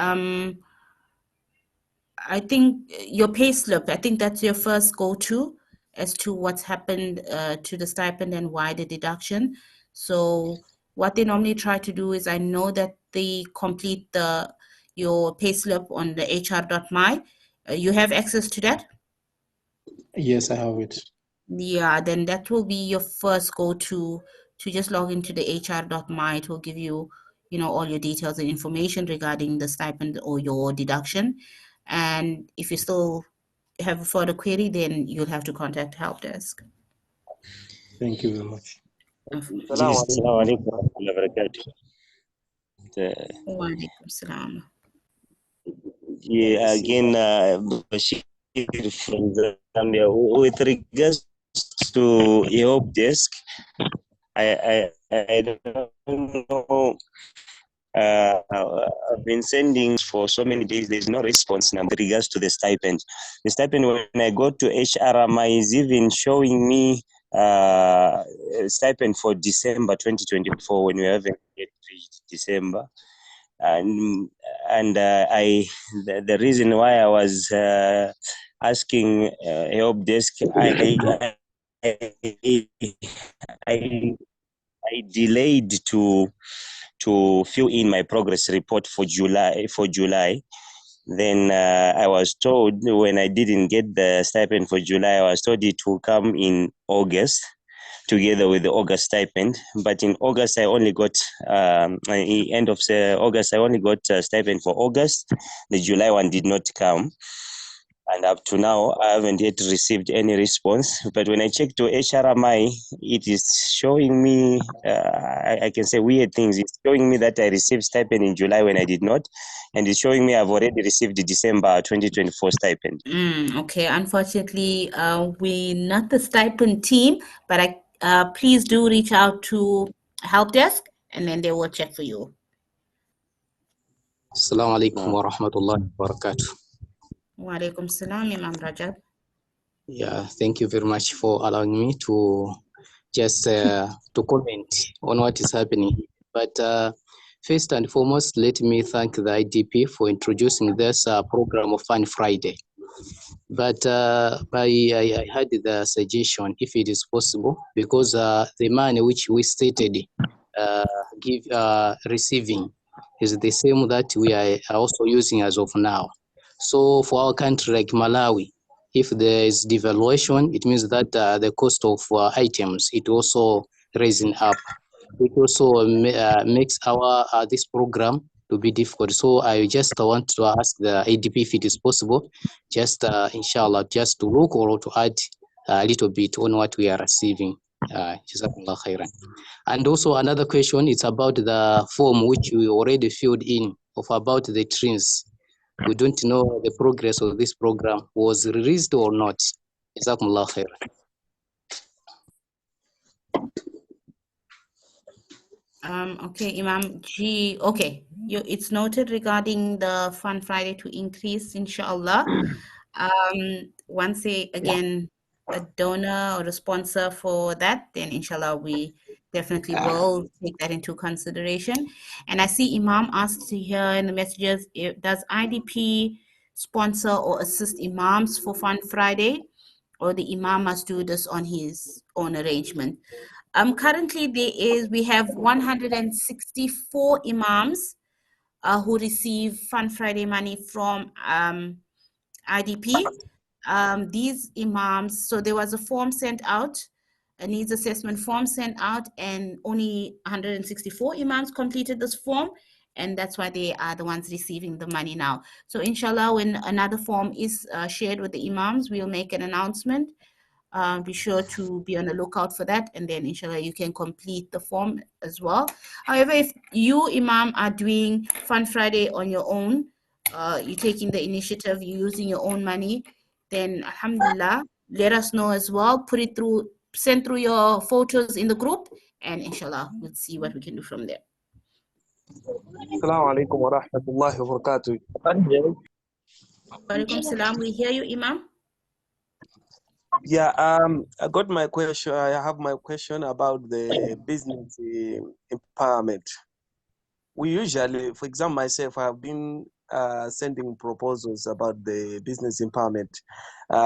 I think your payslip, I think that's your first go-to as to what's happened to the stipend and why the deduction. So what they normally try to do is, I know that they complete your payslip on the hr.my. You have access to that? Yes, I have it. Yeah, then that will be your first go-to to just log into the hr.my. It will give you, all your details and information regarding the stipend or your deduction. And if you still have a further query, then you'll have to contact help desk. Thank you very much. Assalamu alaikum wa rahmatullahi wa barakatuh. Wa alaikum salam. Yeah, again, Bashir from Zambia. With regards to help desk, I don't know. I've been sending for so many days. There's no response now with regards to the stipend. The stipend, when I go to HRMI, is even showing me stipend for December 2024 when we haven't yet reached December. And the reason why I was asking help desk, I delayed to fill in my progress report for July. Then I was told, when I didn't get the stipend for July, I was told it will come in August together with the August stipend. But in August, I only got end of August, I only got stipend for August. The July one did not come. And up to now, I haven't yet received any response. But when I check to HRMI, it is showing me, I can say weird things. It's showing me that I received stipend in July when I did not. And it's showing me I've already received the December 2024 stipend. Okay, unfortunately, we're not the stipend team, but please do reach out to help desk and then they will check for you. Assalamu alaikum wa rahmatullahi wa barakatuh. Wa alaikum salam, Imam Rajab. Yeah, thank you very much for allowing me to just to comment on what is happening. But first and foremost, let me thank the IDP for introducing this program of Fun Friday. But I had the suggestion, if it is possible, because the money which we stated receiving is the same that we are also using as of now. So for our country like Malawi, if there is devaluation, it means that the cost of items, it also raising up. It also makes our this program to be difficult. So I just want to ask the ADP if it is possible, just inshallah, just to look or to add a little bit on what we are receiving. Jazakallah khairan. And also another question, it's about the form which we already filled in of about the trains. We don't know the progress of this program was released or not. Jazakumullah khairan. Okay, Imam G. Okay, it's noted regarding the Fun Friday to increase, inshallah. Once again a donor or a sponsor for that, then inshallah we definitely will take that into consideration. And I see Imam asked here in the messages, does IDP sponsor or assist Imams for Fun Friday, or the Imam must do this on his own arrangement? Currently we have 164 Imams who receive Fun Friday money from IDP. these imams, so there was a form sent out, a needs assessment form sent out, and only 164 imams completed this form, and that's why they are the ones receiving the money now. So inshallah, when another form is shared with the imams, we'll make an announcement. Be sure to be on the lookout for that, and then inshallah you can complete the form as well. However, if you, Imam, are doing Fun Friday on your own, you're taking the initiative, you're using your own money, then alhamdulillah, let us know as well. Put it through, send through your photos in the group, and inshallah we'll see what we can do from there. Assalamu alaikum wa rahmatullahi wa barakatuh. Walaikum salam. We hear you, Imam. Yeah, I got my question. I have my question about the business empowerment. We usually, for example, myself, I have been sending proposals about the business empowerment.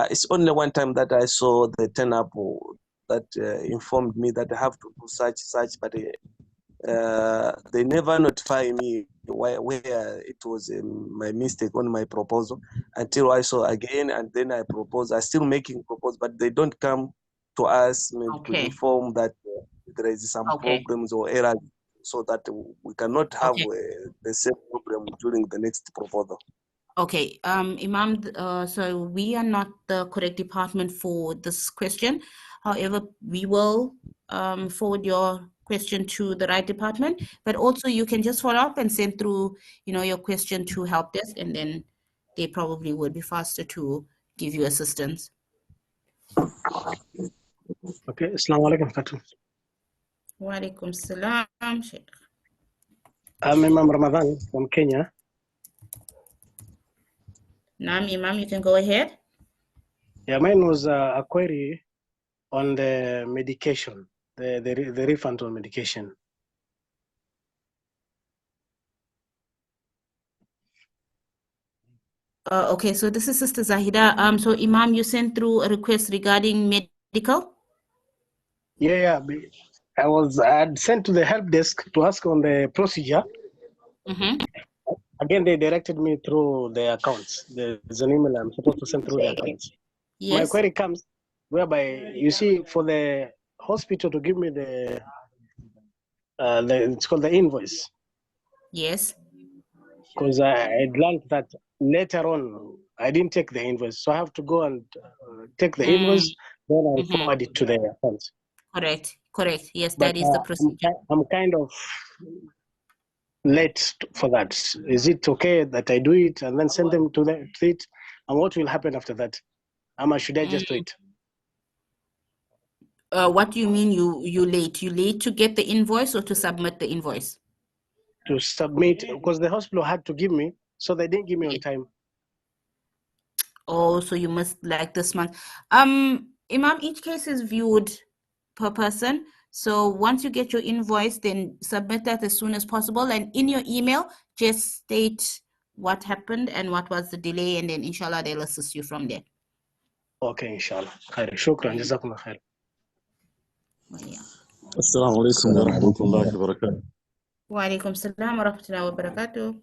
It's only one time that I saw the turn-up that informed me that I have to do such, but they never notify me where it was my mistake on my proposal until I saw again, and then I propose. I still making proposals, but they don't come to us to inform that there is some problems or errors, so that we cannot have the same problem during the next proposal. Okay, Imam, so we are not the correct department for this question. However, we will forward your question to the right department, but also you can just follow up and send through, your question to help desk, and then they probably would be faster to give you assistance. Okay, Assalamu alaikum, Fatou. Wa alaikum salam, Sheikh. I'm Imam Ramadan from Kenya. Naam, Imam, you can go ahead. Yeah, mine was a query on the medication, the refund on medication. Okay, so this is Sister Zahida. So Imam, you sent through a request regarding medical? Yeah. I had sent to the help desk to ask on the procedure. Mm-hmm. Again, they directed me through the accounts. There's an email I'm supposed to send through the accounts. Yes. My query comes whereby, you see, for the hospital to give me the it's called the invoice. Yes. Because I learned that later on, I didn't take the invoice. So I have to go and take the invoice, then I'll forward it to the accounts. Correct. Yes, But that is the procedure. I'm kind of late for that. Is it okay that I do it and then send them to it? And what will happen after that? How much should I just wait? What do you mean you late? You late to get the invoice or to submit the invoice? To submit, because the hospital had to give me, so they didn't give me on time. Oh, so you must like this month. Imam, each case is viewed per person. So once you get your invoice, then submit that as soon as possible. And in your email, just state what happened and what was the delay, and then inshallah they'll assist you from there. Okay, inshallah. Shukran, jazakumullah khair. Assalamu alaikum wa rahmatullahi wa barakatuh. Wa alaikum salam wa rahmatullahi wa barakatuh.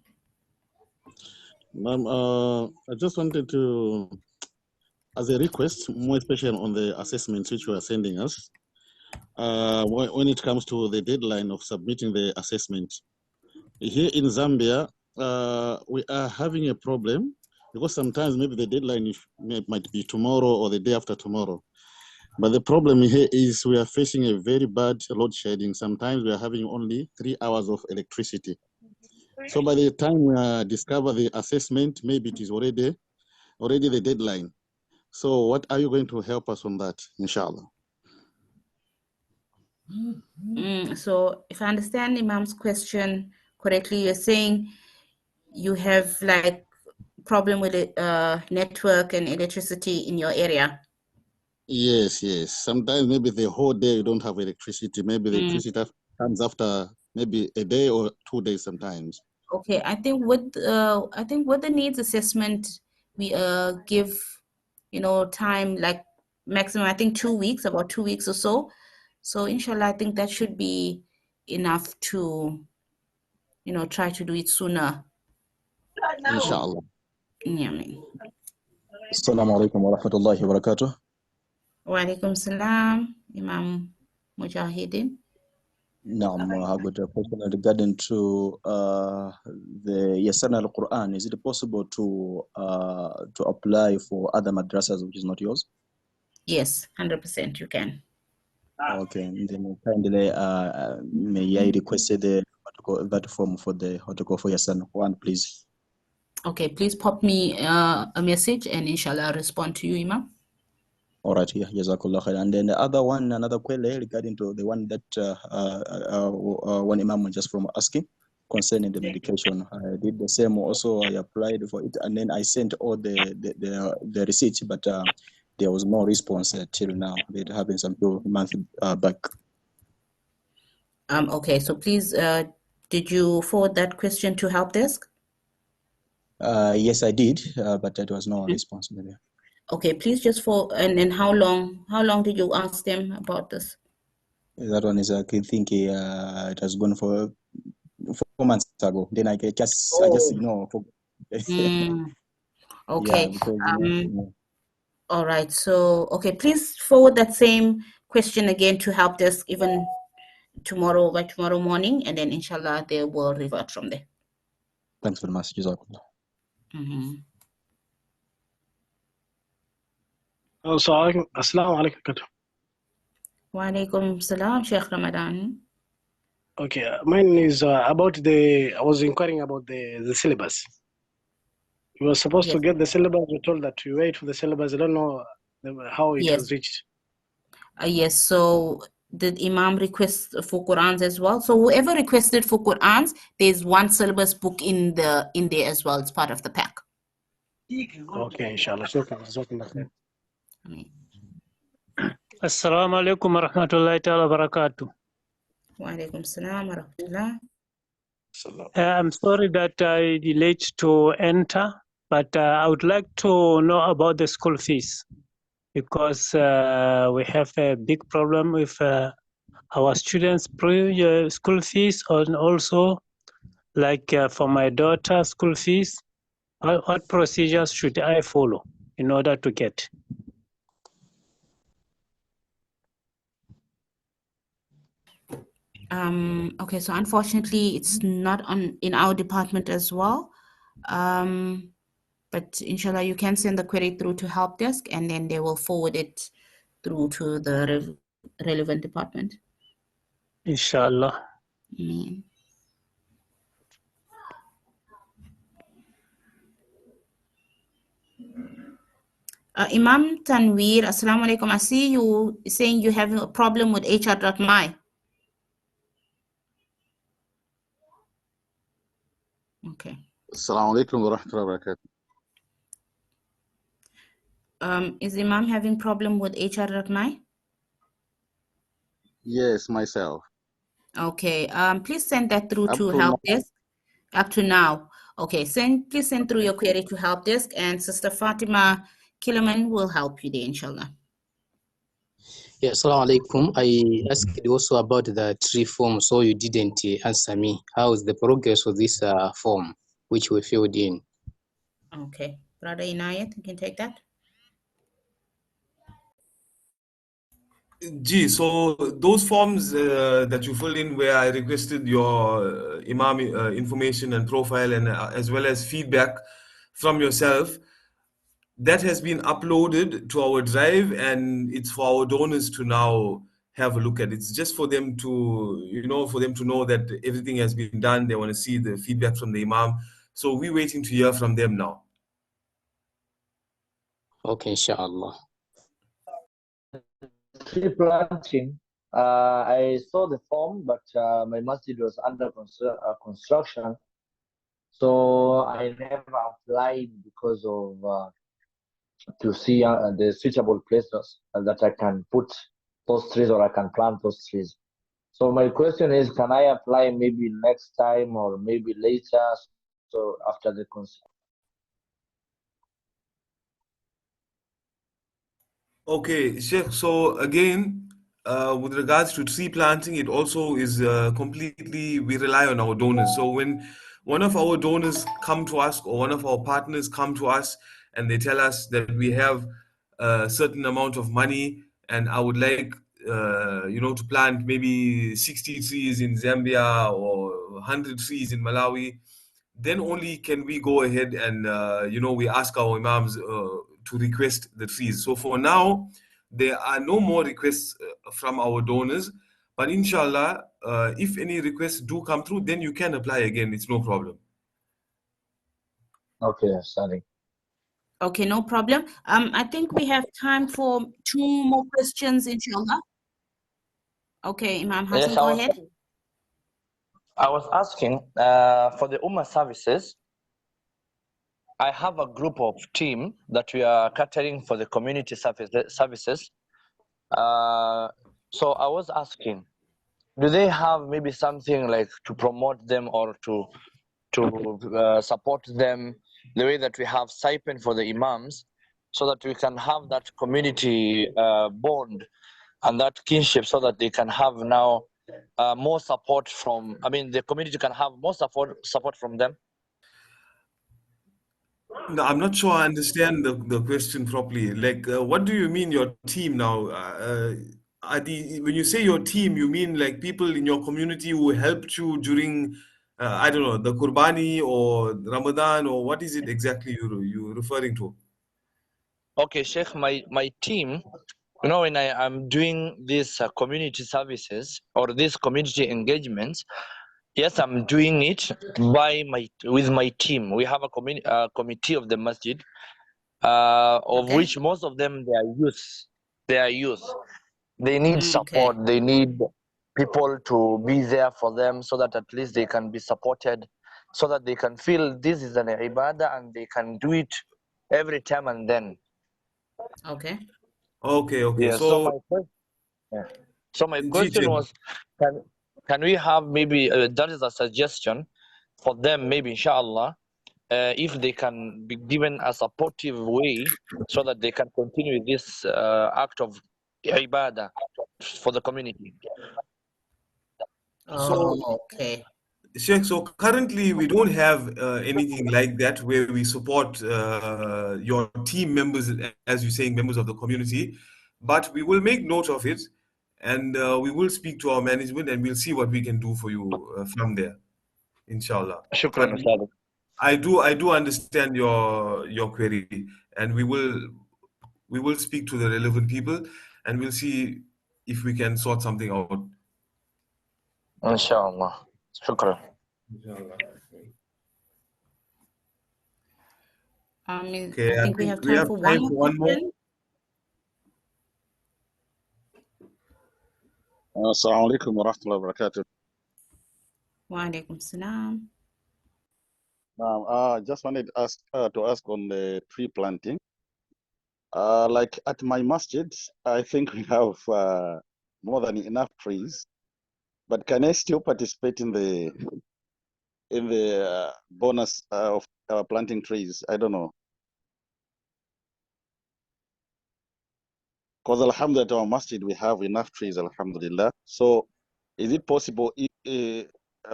Ma'am, I just wanted to, as a request, more especially on the assessments which you are sending us, when it comes to the deadline of submitting the assessment. Here in Zambia, we are having a problem because sometimes maybe the deadline might be tomorrow or the day after tomorrow. But the problem here is we are facing a very bad load shedding. Sometimes we are having only 3 hours of electricity. So by the time we discover the assessment, maybe it is already the deadline. So what are you going to help us on that, inshallah? So if I understand Imam's question correctly, you're saying you have like problem with network and electricity in your area. Yes. Sometimes maybe the whole day you don't have electricity. Maybe the electricity comes after maybe a day or 2 days sometimes. Okay, I think with the needs assessment, we give time like maximum, I think 2 weeks, about 2 weeks or so. So inshallah, I think that should be enough to try to do it sooner. Inshallah. Yeah, I mean. Assalamu alaikum wa rahmatullahi wa barakatuh. Wa alaikum salam, Imam Mujahideen. Now, I got a question regarding to the Yasana al-Quran. Is it possible to apply for other madrasas which is not yours? Yes, 100% you can. Okay, and then kindly may I request that form for the for Yasana Quran, please. Okay, please pop me a message and inshallah I'll respond to you, Imam. All right, yeah, Jazakallah khair. And then the other one, another query regarding to the one that one Imam was just from asking concerning the medication. I did the same also. I applied for it and then I sent all the receipts, but there was no response till now. It happened some 2 months back. Okay, so please, did you forward that question to help desk? Yes, I did, but there was no response. Maybe. Okay, please just and then how long did you ask them about this? That one is I think it has gone for 4 months ago. Then I just ignore. Okay. Yeah, because, all right. So okay, please forward that same question again to help desk even by tomorrow morning, and then inshallah they will revert from there. Thanks very much. Jazakallah. Assalamu alaikum. Wa alaikum salam, Sheikh Ramadan. Okay, mine is about I was inquiring about the syllabus. You were supposed to get the syllabus. You're told that you wait for the syllabus. I don't know how it was reached. Yes, so did Imam request for Qurans as well? So whoever requested for Qurans, there's one syllabus book in there as well. It's part of the pack. Okay, inshallah. Assalamu alaikum wa rahmatullahi ta'ala wa barakatuh. Wa alaikum salam wa rahmatullah. I'm sorry that I delayed to enter, but I would like to know about the school fees because we have a big problem with our students' school fees, and also like for my daughter's school fees. What procedures should I follow in order to get? Okay, so unfortunately it's not in our department as well. But inshallah you can send the query through to help desk and then they will forward it through to the relevant department. Inshallah. Imam Tanweer, Assalamu alaikum. I see you saying you have a problem with HR.my. Okay. Assalamu alaikum wa rahmatullahi wa barakatuh. Is Imam having problem with HR.my? Yes, myself. Okay. Please send that through Up to to help now. desk. Up to now. Okay. Please send through your query to help desk, and Sister Fatima Kilaman will help you there, inshallah. Yeah, assalamu alaikum. I asked also about the tree form, so you didn't answer me. How is the progress of this form, which we filled in? Okay. Brother Inayat, you can take that. Gee, so those forms that you filled in where I requested your Imam information and profile and as well as feedback from yourself, that has been uploaded to our drive and it's for our donors to now have a look at. It's just for them to, for them to know that everything has been done. They want to see the feedback from the Imam. So we're waiting to hear from them now. Okay, inshallah. Tree planting, I saw the form, but my masjid was under construction, so I never applied because of to see the suitable places that I can put those trees or I can plant those trees. So my question is, can I apply maybe next time or maybe later? So after the construction. Okay, Sheikh. So again, with regards to tree planting, it also is completely, we rely on our donors. So when one of our donors come to us or one of our partners come to us and they tell us that we have a certain amount of money, and I would like to plant maybe 60 trees in Zambia or 100 trees in Malawi, then only can we go ahead and we ask our imams to request the trees. So for now, there are no more requests from our donors, but inshallah, if any requests do come through, then you can apply again. It's no problem. Okay, sorry. Okay, no problem. I think we have time for 2 more questions, inshallah. Okay, Imam Hassan, Yes, go ahead. I was asking for the Ummah services. I have a group of team that we are catering for the community services. So I was asking, do they have maybe something like to promote them or to support them the way that we have stipend for the imams, so that we can have that community bond and that kinship, so that they can have now more support from, the community can have more support from them? No, I'm not sure I understand the question properly. Like, what do you mean your team now? When you say your team, you mean like people in your community who helped you during, I don't know, the Qurbani or Ramadan, or what is it exactly you're referring to? Okay, Sheikh, my team, when I'm doing these community services or these community engagements, yes, I'm doing it with my team. We have a committee of the masjid, of which most of them they are youth. They need support. They need people to be there for them, so that at least they can be supported, so that they can feel this is an ibadah and they can do it every time and then. Okay. Okay. Yeah. So my question was, can we have maybe that is a suggestion for them, maybe inshallah, if they can be given a supportive way, so that they can continue this act of ibadah for the community. Okay. Sheikh, so currently we don't have anything like that where we support your team members, as you're saying, members of the community, but we will make note of it, and we will speak to our management, and we'll see what we can do for you from there, inshallah. Shukran, But I do understand your query, and we will speak to the relevant people, and we'll see if we can sort something out. Inshallah. Shukran. Inshallah. Okay, I think we have time for one more question. Assalamu alaikum wa rahmatullahi wa barakatuh. Wa alaikum salam. Just wanted to ask on the tree planting. Like at my masjid, I think we have more than enough trees, but can I still participate in the bonus of planting trees? I don't know. Because alhamdulillah, our masjid, we have enough trees, alhamdulillah. So is it possible if,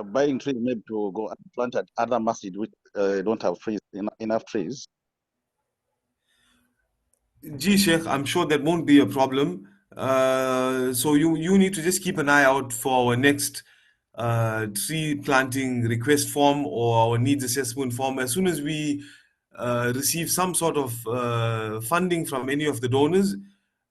buying trees maybe to go and plant at other masjid which don't have trees, enough trees? Gee, Sheikh, I'm sure that won't be a problem. So you need to just keep an eye out for our next tree planting request form or our needs assessment form. As soon as we receive some sort of funding from any of the donors,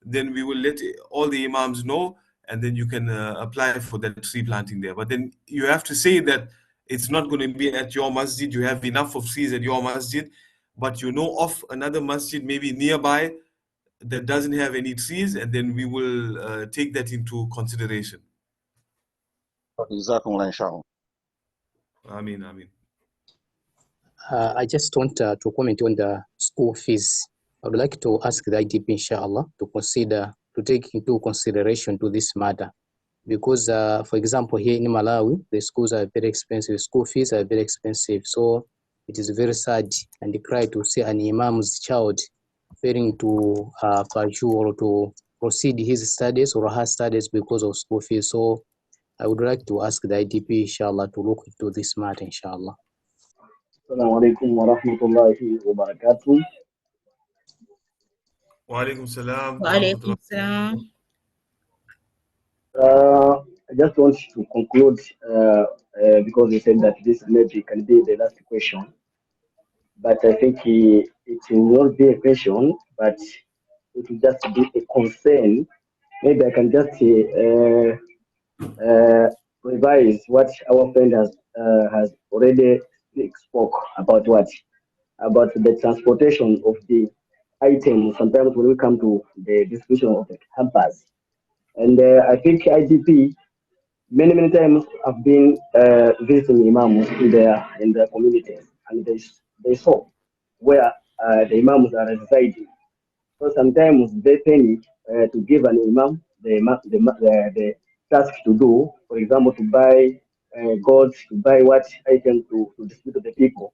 then we will let all the imams know, and then you can apply for that tree planting there. But then you have to say that it's not going to be at your masjid. You have enough of trees at your masjid, but you know of another masjid maybe nearby that doesn't have any trees, and then we will take that into consideration. Ameen. I just want to comment on the school fees. I would like to ask the IDP, inshallah, to take into consideration to this matter. Because, for example, here in Malawi, the schools are very expensive. School fees are very expensive. So it is very sad and cry to see an imam's child failing to pursue or to proceed his studies or her studies because of school fees. So I would like to ask the IDP, inshallah, to look into this matter, inshallah. Assalamu alaikum wa rahmatullahi wa barakatuh. Wa alaikum salam. Wa alaikum salam. I just want to conclude because you said that this maybe can be the last question, but I think it will not be a question, but it will just be a concern. Maybe I can just revise what our friend has already spoke about about the transportation of the items. Sometimes when we come to the distribution of the hampers, and I think IDP many times have been visiting imams in their communities, and they saw where the imams are residing. So sometimes they panic to give an imam the task to do, for example, to buy goods, to buy what item to distribute to the people,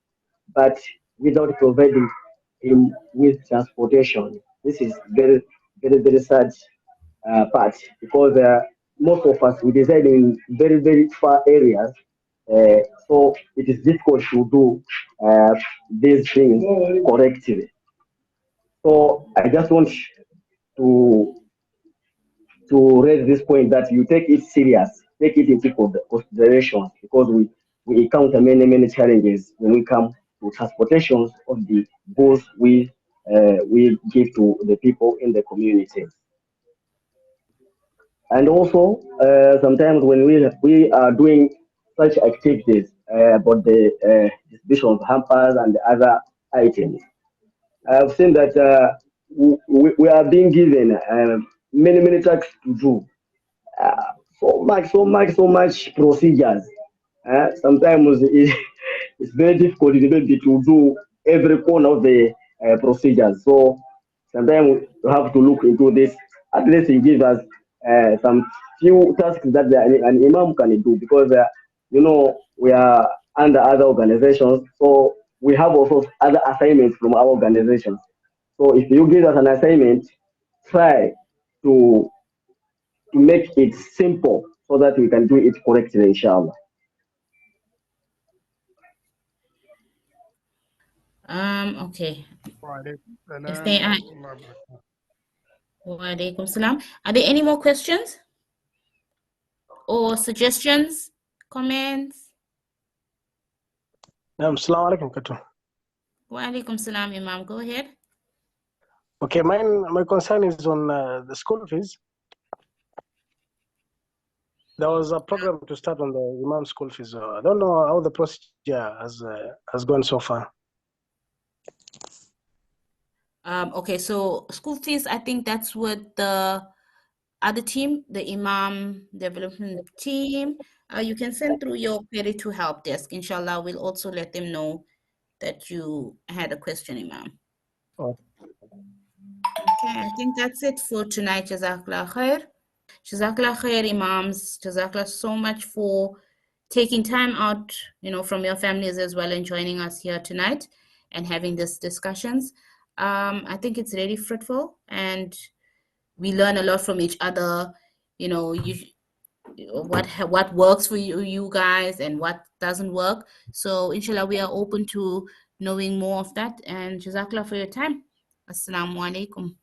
but without providing him with transportation. This is very sad part because most of us we reside in very far areas, so it is difficult to do these things correctly. So I just want to raise this point that you take it serious, take it into consideration because we encounter many challenges when we come to transportations of the goods we give to the people in the community. And also sometimes when we are doing such activities about the distribution of hampers and other items, I've seen that we are being given many tasks to do. So much procedures. Sometimes it's very difficult maybe to do every corner of the procedures. So sometimes you have to look into this. At least it gives us some few tasks that an imam can do because we are under other organizations. So we have also other assignments from our organizations. So if you give us an assignment, try to make it simple so that we can do it correctly, inshallah. Okay. If they are, Walaikum salam. Are there any more questions or suggestions, comments? Assalamu alaikum, Katu. Walaikum salam, Imam. Go ahead. Okay, my concern is on the school fees. There was a program to start on the Imam school fees. I don't know how the procedure has gone so far. Okay, so school fees, I think that's with the other team, the Imam Development team. You can send through your query to help desk. Inshallah, we'll also let them know that you had a question, Imam. Oh. Okay, I think that's it for tonight. Jazakallah khair. Jazakallah khair, Imams. Jazakallah so much for taking time out, from your families as well and joining us here tonight and having these discussions. I think it's really fruitful and we learn a lot from each other. What works for you guys and what doesn't work. So inshallah, we are open to knowing more of that. And Jazakallah for your time. Assalamu alaikum.